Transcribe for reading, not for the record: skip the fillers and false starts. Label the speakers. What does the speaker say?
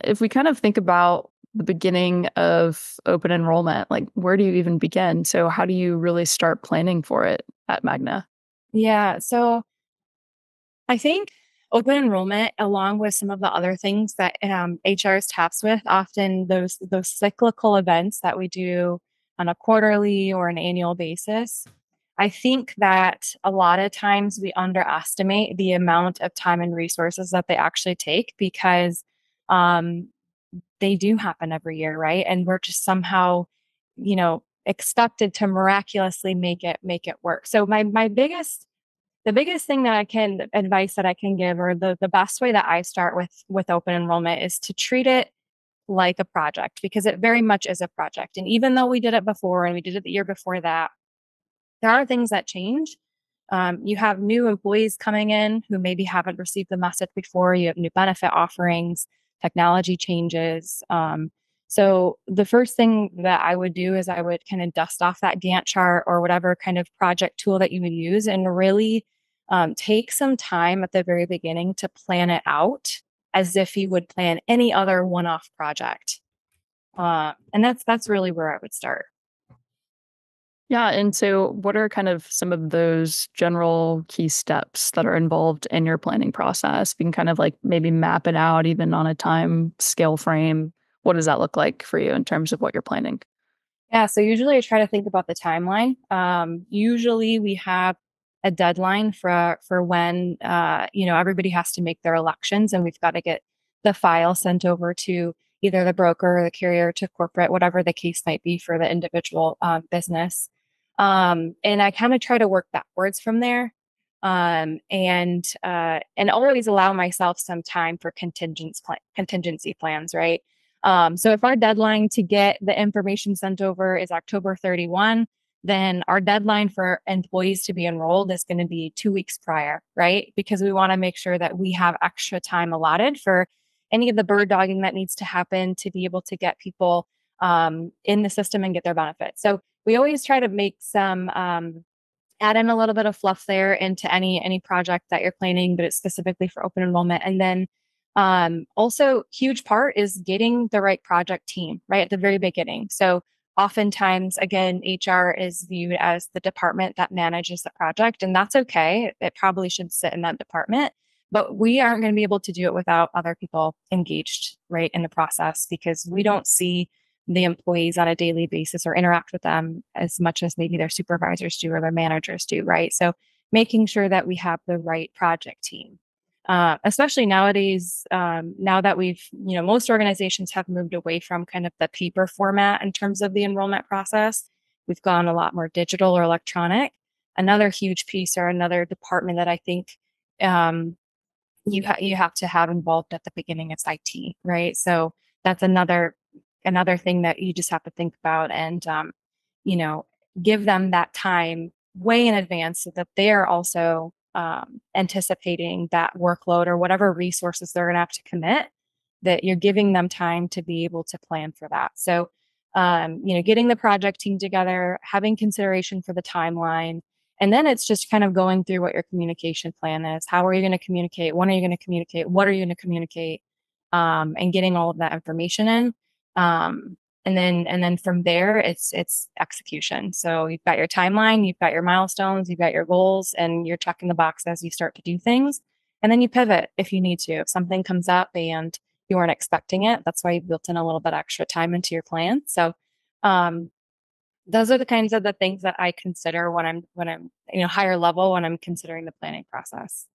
Speaker 1: if we kind of think about the beginning of open enrollment, like where do you even begin? So how do you really start planning for it at Magna?
Speaker 2: Yeah. So I think open enrollment, along with some of the other things that HR is tasked with, often those cyclical events that we do on a quarterly or an annual basis. I think that a lot of times we underestimate the amount of time and resources that they actually take because um, they do happen every year, right? And we're just somehow, expected to miraculously make it work. So my biggest the biggest thing that I can advice that I can give, or the best way that I start with open enrollment, is to treat it like a project, because it very much is a project. And even though we did it before and we did it the year before that, there are things that change. You have new employees coming in who maybe haven't received the message before. You have new benefit offerings, technology changes. So the first thing that I would do is I would kind of dust off that Gantt chart or whatever kind of project tool that you would use, and really take some time at the very beginning to plan it out as if you would plan any other one-off project. And that's really where I would start.
Speaker 1: Yeah, and so what are kind of some of those general key steps that are involved in your planning process? We can kind of like maybe map it out even on a time scale frame. What does that look like for you in terms of what you're planning?
Speaker 2: Yeah, so usually I try to think about the timeline. Usually we have a deadline for when everybody has to make their elections, and we've got to get the file sent over to either the broker or the carrier to corporate, whatever the case might be for the individual business. And I kind of try to work backwards from there, and always allow myself some time for contingency plans, right? So if our deadline to get the information sent over is October 31, then our deadline for employees to be enrolled is going to be 2 weeks prior, right? Because we want to make sure that we have extra time allotted for any of the bird dogging that needs to happen to be able to get people in the system and get their benefits. So we always try to make some add in a little bit of fluff there into any project that you're planning, but it's specifically for open enrollment. And then also, huge part is getting the right project team right at the very beginning. So oftentimes, again, HR is viewed as the department that manages the project, and that's okay. It probably should sit in that department, but we aren't going to be able to do it without other people engaged right in the process, because we don't see the employees on a daily basis or interact with them as much as maybe their supervisors do or their managers do, right? So making sure that we have the right project team. Especially nowadays, now that most organizations have moved away from kind of the paper format in terms of the enrollment process. We've gone a lot more digital or electronic. Another huge piece, or another department that I think um, you have to have involved at the beginning, is IT, right? So that's another thing that you just have to think about, and you know, give them that time way in advance so that they're also anticipating that workload or whatever resources they're going to have to commit, that you're giving them time to be able to plan for that. So, getting the project team together, having consideration for the timeline, and then it's just kind of going through what your communication plan is. How are you going to communicate? When are you going to communicate? What are you going to communicate? And getting all of that information in. And then from there, it's execution. So you've got your timeline, you've got your milestones, you've got your goals, and you're checking the box as you start to do things. And then you pivot if you need to. If something comes up and you weren't expecting it, that's why you built in a little bit extra time into your plan. So um, those are the kinds of the things that I consider when I'm higher level, when I'm considering the planning process.